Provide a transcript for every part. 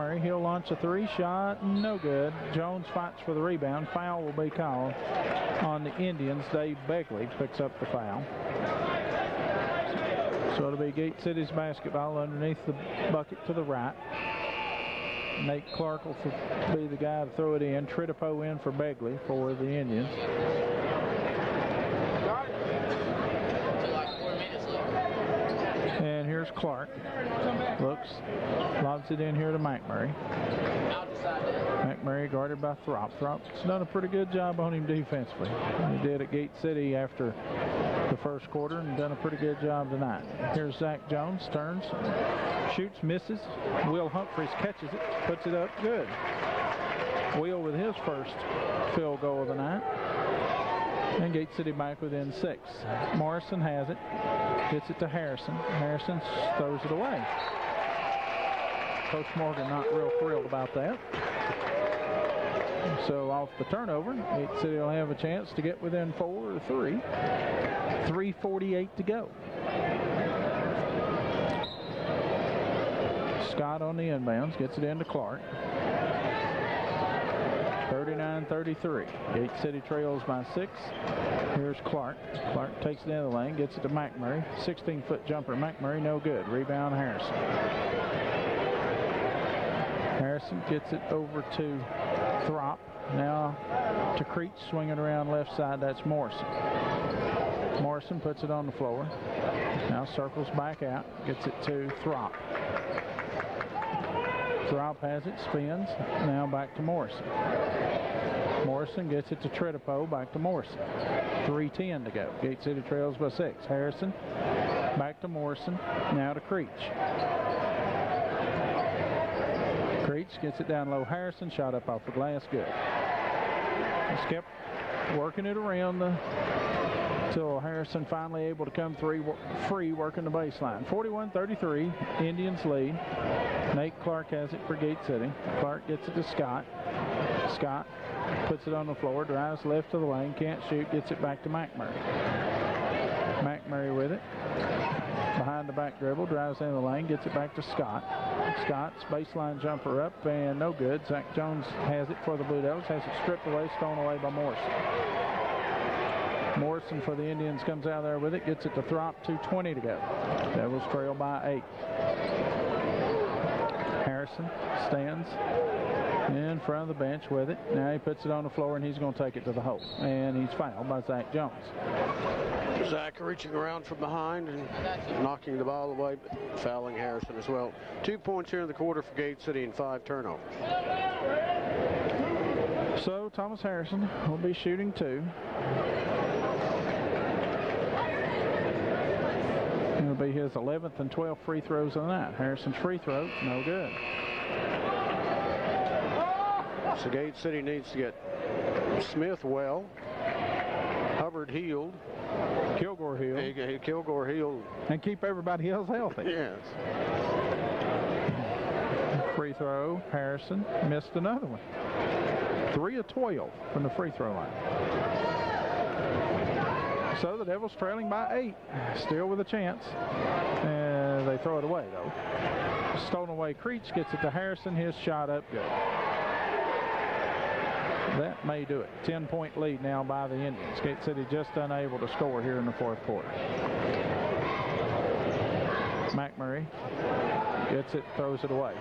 McMurray. He'll launch a three-shot. No good. Jones fights for the rebound. Foul will be called on the Indians. Dave Begley picks up the foul. So it'll be Gate City's basketball underneath the bucket to the right. Nate Clark will be the guy to throw it in. Tritipo in for Begley for the Indians. And here's Clark. Looks, lobs it in here to McMurray. McMurray guarded by Throp. Throp's done a pretty good job on him defensively. He did at Gate City after the first quarter and done a pretty good job tonight. Here's Zach Jones, turns, shoots, misses. Will Humphreys catches it, puts it up, good. Will with his first field goal of the night. And Gate City back within 6. Morrison has it, gets it to Harrison. Harrison throws it away. Coach Morgan not real thrilled about that. So off the turnover, Gate City will have a chance to get within 4 or 3. 3:48 to go. Scott on the inbounds, gets it into Clark. 39-33. Gate City trails by 6. Here's Clark. Clark takes it into the lane, gets it to McMurray. 16-foot jumper. McMurray, no good. Rebound Harrison. Harrison gets it over to Throp. Now to Creech, swinging around left side. That's Morrison. Morrison puts it on the floor. Now circles back out. Gets it to Throp. Throp has it, spins. Now back to Morrison. Morrison gets it to Tritipo. Back to Morrison. 3:10 to go. Gate City trails by 6. Harrison back to Morrison. Now to Creech. Creech gets it down low. Harrison shot up off the glass. Good. Just kept working it around until Harrison finally able to come free working the baseline. 41-33. Indians lead. Nate Clark has it for Gate City. Clark gets it to Scott. Scott puts it on the floor. Drives left to the lane. Can't shoot. Gets it back to McMurray. McMurray with it. Behind the back dribble, drives in the lane, gets it back to Scott. Scott's baseline jumper up and no good. Zach Jones has it for the Blue Devils, has it stripped away, stolen away by Morrison. Morrison for the Indians comes out there with it, gets it to Throp, 2:20 to go. Devils trail by 8. Harrison stands in front of the bench with it. Now he puts it on the floor and he's going to take it to the hole. And he's fouled by Zach Jones. Zach reaching around from behind and knocking the ball away, but fouling Harrison as well. 2 points here in the quarter for Gate City and 5 turnovers. So Thomas Harrison will be shooting 2. It'll be his 11th and 12th free throws of the night. Harrison's free throw, no good. So Gate City needs to get Smith well, Hubbard healed, Kilgore healed. Kilgore healed. And keep everybody else healthy. Yes. Free throw, Harrison missed another one. 3 of 12 from the free throw line. So the Devils trailing by 8, still with a chance. And they throw it away though. Stolen away, Creech gets it to Harrison, his shot up, good. That may do it. 10-point lead now by the Indians. Gate City just unable to score here in the 4th quarter. McMurray gets it, throws it away.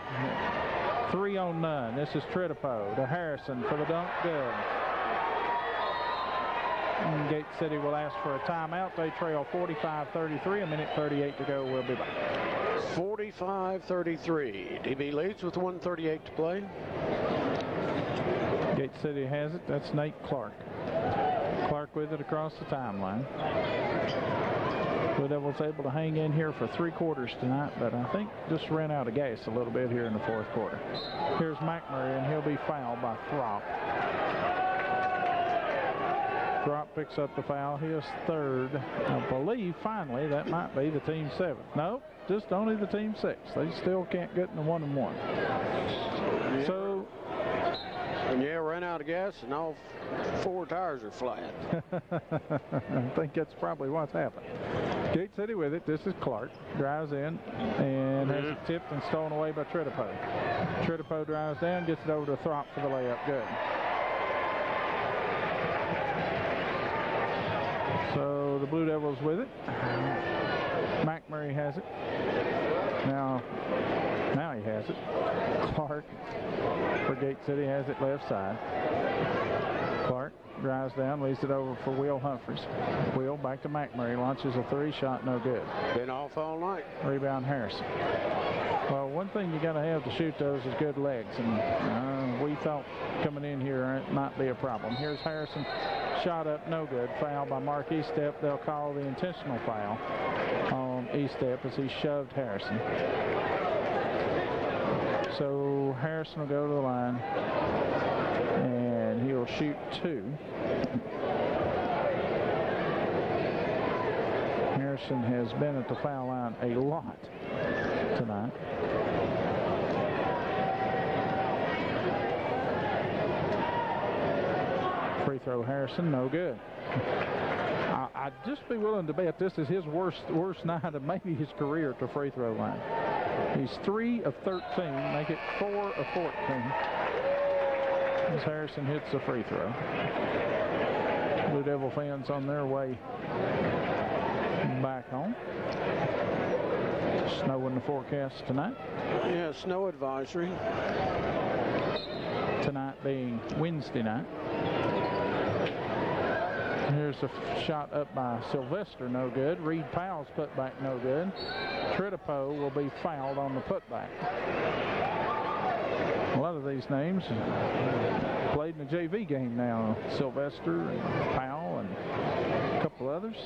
3 on none. This is Tritipo to Harrison for the dunk, good. And Gate City will ask for a timeout. They trail 45-33, 1:38 to go. We'll be back. 45-33. DB leads with 1:38 to play. Gate City has it. That's Nate Clark. Clark with it across the timeline. Blue Devils able to hang in here for 3 quarters tonight, but I think just ran out of gas a little bit here in the 4th quarter. Here's McMurray, and he'll be fouled by Throp. Throp picks up the foul. His 3rd. I believe, finally, that might be the team 7th. Nope, just only the team 6th. They still can't get in the 1-and-1. So, and yeah, ran out of gas and all 4 tires are flat. I think that's probably what's happened. Gate City with it. This is Clark. Drives in and has it tipped and stolen away by Tredipo. Tredipo drives down, gets it over to Throp for the layup. Good. So the Blue Devils with it. McMurray has it. Now he has it. Clark for Gate City has it left side. Clark drives down, leaves it over for Will Humphreys. Will back to McMurray, launches a three, shot no good. Been off all night. Rebound Harrison. Well, one thing you got to have to shoot those is good legs, and we thought coming in here it might be a problem. Here's Harrison, shot up, no good. Foul by Mark Estep. They'll call the intentional foul on Estep as he shoved Harrison. So Harrison will go to the line, and he'll shoot two. Harrison has been at the foul line a lot tonight. Free throw Harrison, no good. I'd just be willing to bet this is his worst night of maybe his career at the free throw line. He's 3 of 13, make it 4 of 14. As Harrison hits the free throw. Blue Devil fans on their way back home. Snow in the forecast tonight. Yeah, snow advisory. Tonight being Wednesday night. Here's a shot up by Sylvester, no good. Reed Powell's putback, no good. Tredipo will be fouled on the putback. A lot of these names played in the JV game now. Sylvester and Powell and a couple others.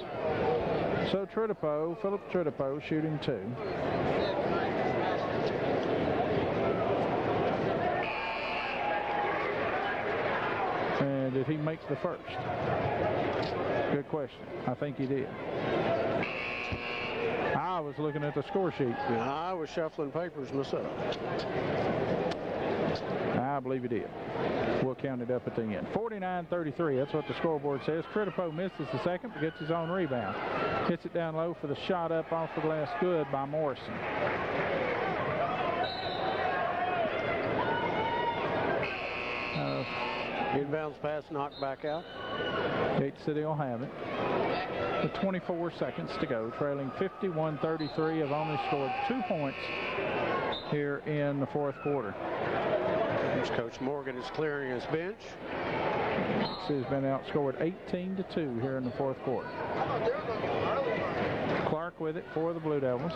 So Tredipo, Philip Tredipo, shooting two. And did he make the first? Good question. I think he did. I was looking at the score sheet. I was shuffling papers myself. I believe he did. We'll count it up at the end. 49-33, that's what the scoreboard says. Tredipo misses the second, but gets his own rebound. Hits it down low for the shot up off the glass, good by Morrison. Inbounds pass knocked back out. Gate City will have it. With 24 seconds to go, trailing 51-33, have only scored 2 points here in the fourth quarter. Coach Morgan is clearing his bench. He's been outscored 18-2 here in the fourth quarter. Clark with it for the Blue Devils.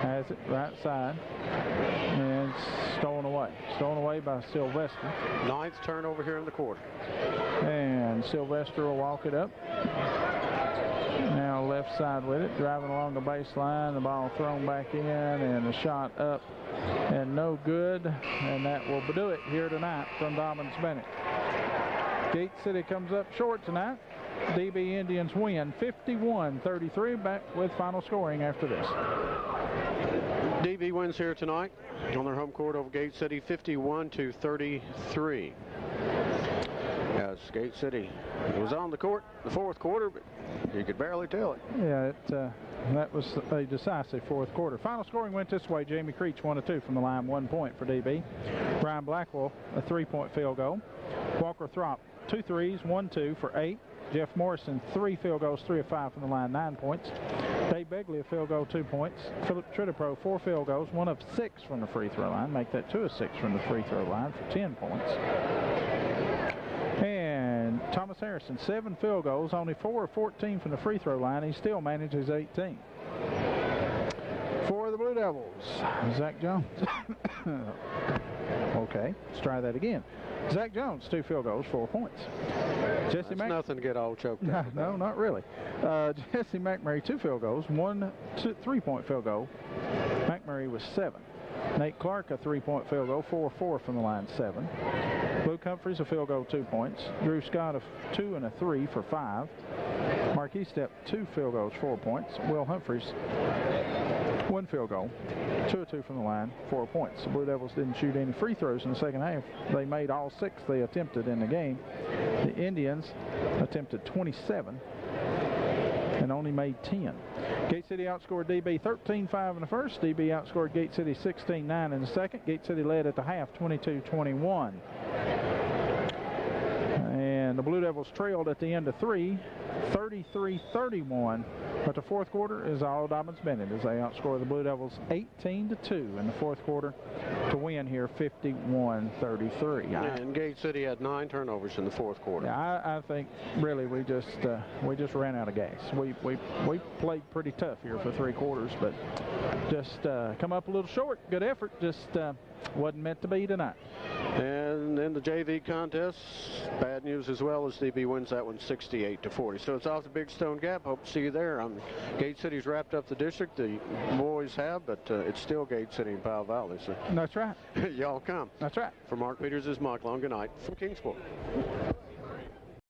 Has it right side and stolen away. Stolen away by Sylvester. 9th turnover here in the quarter. And Sylvester will walk it up. Now left side with it, driving along the baseline. The ball thrown back in and a shot up and no good. And that will do it here tonight from Dobyns Bennett. Gate City comes up short tonight. DB Indians win 51-33. Back with final scoring after this. DB wins here tonight on their home court over Gate City 51-33. Yes, Gate City was on the court the fourth quarter, but you could barely tell it. Yeah, that was a decisive fourth quarter. Final scoring went this way. Jamie Creech 1 of 2 from the line, 1 point for DB. Brian Blackwell, a 3-point field goal. Walker Throp, 2 threes, 1-2 for 8. Jeff Morrison, 3 field goals, 3 of 5 from the line, 9 points. Dave Begley, a field goal, 2 points. Philip Tredipo, 4 field goals, 1 of 6 from the free throw line. Make that 2 of 6 from the free throw line for 10 points. And Thomas Harrison, 7 field goals, only 4 of 14 from the free throw line. He still manages 18. For the Blue Devils, Zach Jones. Okay, let's try that again. Zach Jones, 2 field goals, 4 points. That's nothing to get all choked up. No, not really. Jesse McMurray, 2 field goals, 1 3-point field goal. McMurray was 7. Nate Clark, a 3-point field goal, 4-4 from the line, 7. Luke Humphreys, a field goal, 2 points. Drew Scott, a 2 and a 3 for 5. Mark Estep, 2 field goals, 4 points. Will Humphreys, 1 field goal, 2 of 2 from the line, 4 points. The Blue Devils didn't shoot any free throws in the second half. They made all 6 they attempted in the game. The Indians attempted 27. and only made 10. Gate City outscored DB 13-5 in the first. DB outscored Gate City 16-9 in the second. Gate City led at the half 22-21. And the Blue Devils trailed at the end of 3, 33-31. But the fourth quarter is all Dobyns Bennett as they outscore the Blue Devils 18-2 in the fourth quarter to win here 51-33. And Gate City had 9 turnovers in the fourth quarter. Yeah, I think really we just ran out of gas. We played pretty tough here for 3 quarters, but just come up a little short. Good effort, just wasn't meant to be tonight. And in the JV contest, bad news as well as DB wins that one 68-40. So it's off the Big Stone Gap. Hope to see you there. Gate City's wrapped up the district. The boys have, but it's still Gate City and Powell Valley. So that's right. y'all come. That's right. For Mark Peters, is Mike Long. Good night from Kingsport.